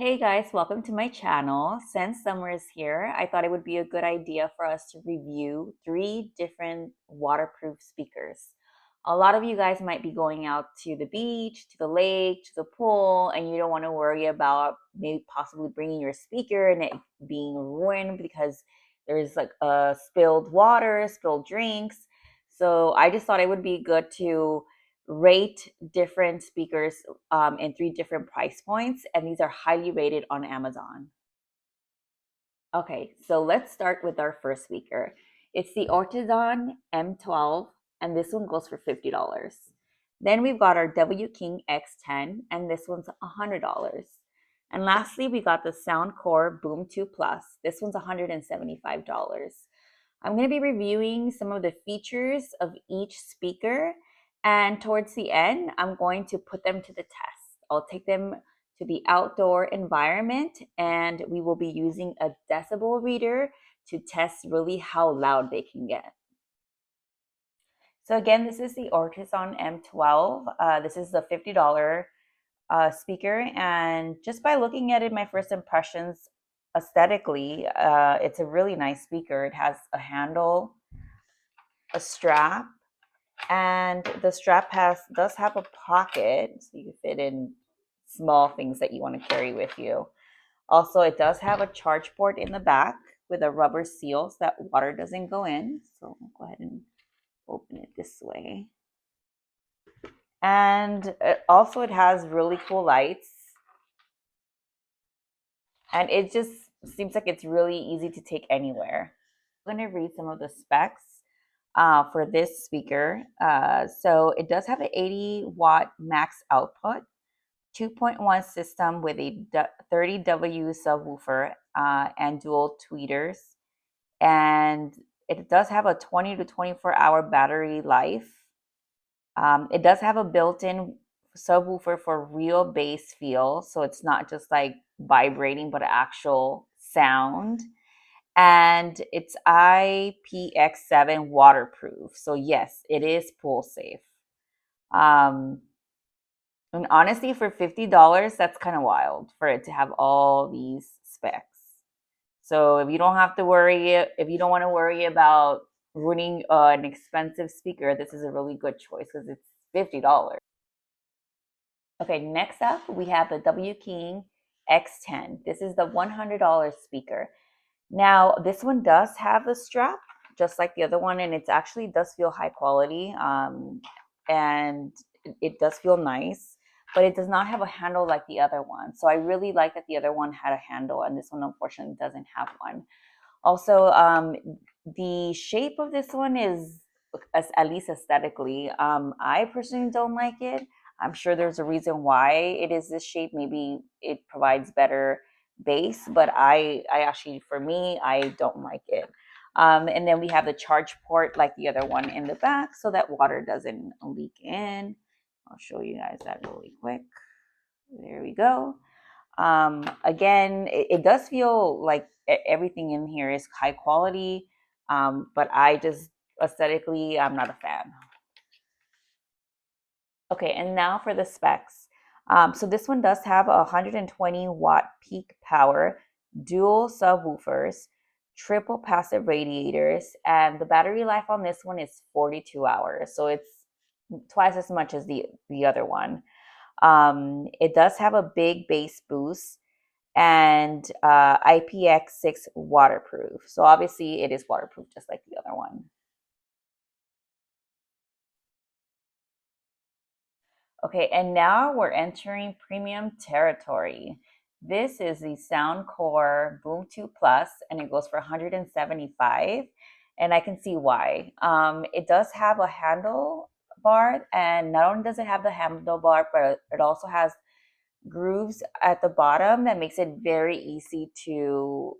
Hey guys, welcome to my channel. Since summer is here, I thought it would be a good idea for us to review three different waterproof speakers. A lot of you guys might be going out to the beach, to the lake, to the pool, and you don't want to worry about maybe possibly bringing your speaker and it being ruined because there's like spilled water, spilled drinks. So I just thought it would be good to rate different speakers in three different price points, and these are highly rated on Amazon. Okay, so let's start with our first speaker. It's the Ortizan M12, and this one goes for $50. Then we've got our W-King X10, and this one's $100. And lastly, we got the Soundcore Boom 2 Plus. This one's $175. I'm going to be reviewing some of the features of each speaker, and towards the end, I'm going to put them to the test. I'll take them to the outdoor environment, and we will be using a decibel reader to test really how loud they can get. So again, this is the Ortizan M12. This is the $50 speaker, and just by looking at it, my first impressions aesthetically, it's a really nice speaker. It has a handle, a strap, and the strap does have a pocket, so you can fit in small things that you want to carry with you. Also, it does have a charge port in the back with a rubber seal so that water doesn't go in. So I'll go ahead and open it this way. And also it has really cool lights. And it just seems like it's really easy to take anywhere. I'm going to read some of the specs for this speaker. So it does have an 80-watt max output, 2.1 system with a 30W subwoofer and dual tweeters. And it does have a 20 to 24-hour battery life. It does have a built-in subwoofer for real bass feel, so it's not just like vibrating, but actual sound. And it's IPX7 waterproof. So yes, it is pool safe. And honestly, for $50, that's kind of wild for it to have all these specs. So if you don't have to worry, if you don't want to worry about ruining an expensive speaker, this is a really good choice because it's $50. Okay, next up we have the W-King X10. This is the $100 speaker. Now, this one does have a strap, just like the other one, and it actually does feel high quality, and it does feel nice, but it does not have a handle like the other one. So I really like that the other one had a handle, and this one unfortunately doesn't have one. Also, the shape of this one is, at least aesthetically, I personally don't like it. I'm sure there's a reason why it is this shape. Maybe it provides better bass, but I actually, for me, I don't like it. And then we have the charge port like the other one in the back so that water doesn't leak in. I'll show you guys that really quick. There we go. Again, it does feel like everything in here is high quality, but I just aesthetically, I'm not a fan. Okay, and now for the specs. So this one does have a 120-watt peak power, dual subwoofers, triple passive radiators, and the battery life on this one is 42 hours. So it's twice as much as the other one. It does have a big bass boost and IPX6 waterproof. So obviously it is waterproof just like the other one. Okay, and now we're entering premium territory. This is the Soundcore Boom 2 Plus, and it goes for $175, and I can see why. It does have a handle bar, and not only does it have the handlebar, but it also has grooves at the bottom that makes it very easy to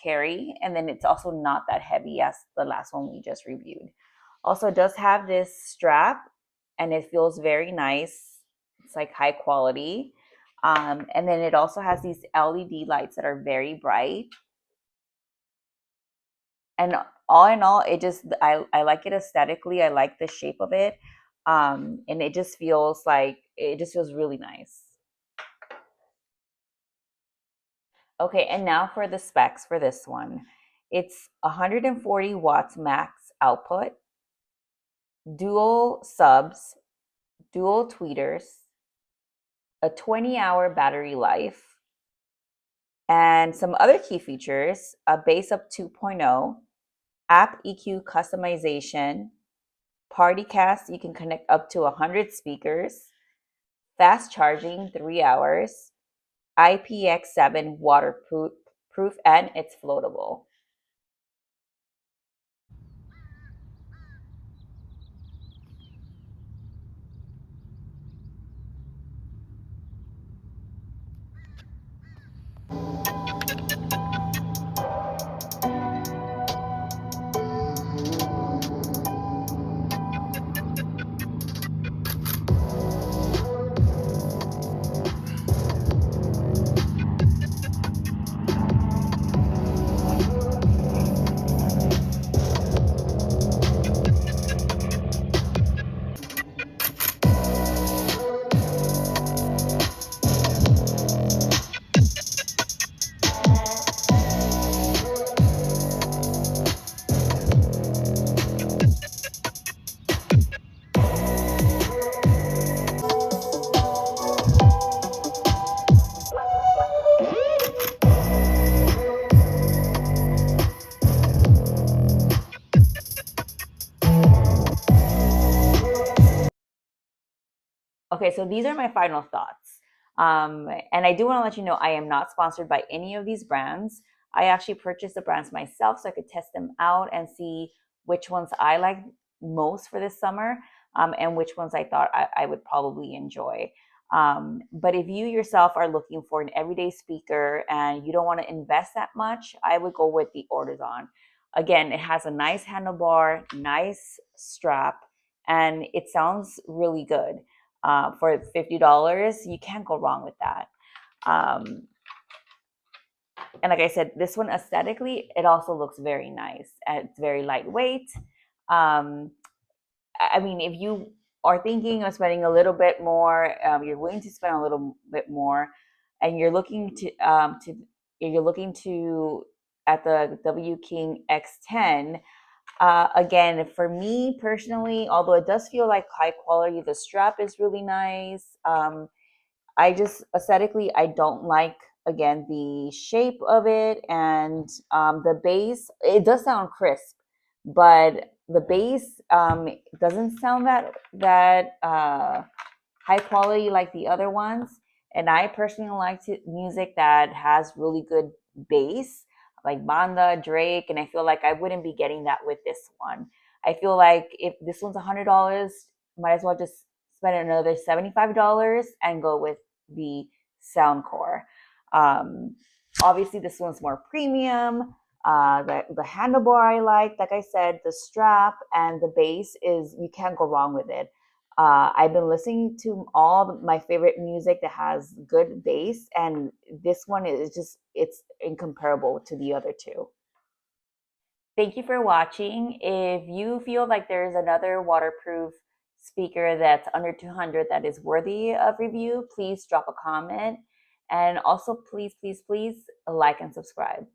carry, and then it's also not that heavy as the last one we just reviewed. Also, it does have this strap, and it feels very nice. It's like high quality. And then it also has these LED lights that are very bright. And all in all, I like it aesthetically. I like the shape of it. And it just feels really nice. Okay, and now for the specs for this one. It's 140 watts max output, dual subs, dual tweeters, a 20-hour battery life, and some other key features: a bass up 2.0, app EQ customization, PartyCast, you can connect up to 100 speakers, fast charging 3 hours, IPX7 waterproof, and it's floatable. Okay, so these are my final thoughts. And I do want to let you know I am not sponsored by any of these brands. I actually purchased the brands myself so I could test them out and see which ones I like most for this summer, and which ones I thought I would probably enjoy. But if you yourself are looking for an everyday speaker and you don't want to invest that much, I would go with the Ortizan. Again, it has a nice handlebar, nice strap, and it sounds really good. For $50, you can't go wrong with that. Um, and like I said, this one aesthetically, it also looks very nice. It's very lightweight. Um, I mean, if you are thinking of spending a little bit more, you're willing to spend a little bit more, and you're looking to at the W-King X10. Again, for me personally, although it does feel like high quality, the strap is really nice. I just aesthetically, I don't like, again, the shape of it, and the bass. It does sound crisp, but the bass doesn't sound that high quality like the other ones. And I personally like music that has really good bass, like Banda, Drake, and I feel like I wouldn't be getting that with this one. I feel like if this one's $100, might as well just spend another $75 and go with the Soundcore. Um, Obviously, this one's more premium. The handlebar I like I said, the strap and the bass is, you can't go wrong with it. I've been listening to all my favorite music that has good bass, and this one is just, it's incomparable to the other two. Thank you for watching. If you feel like there's another waterproof speaker that's under 200 that is worthy of review, please drop a comment. And also, please, please, please like and subscribe.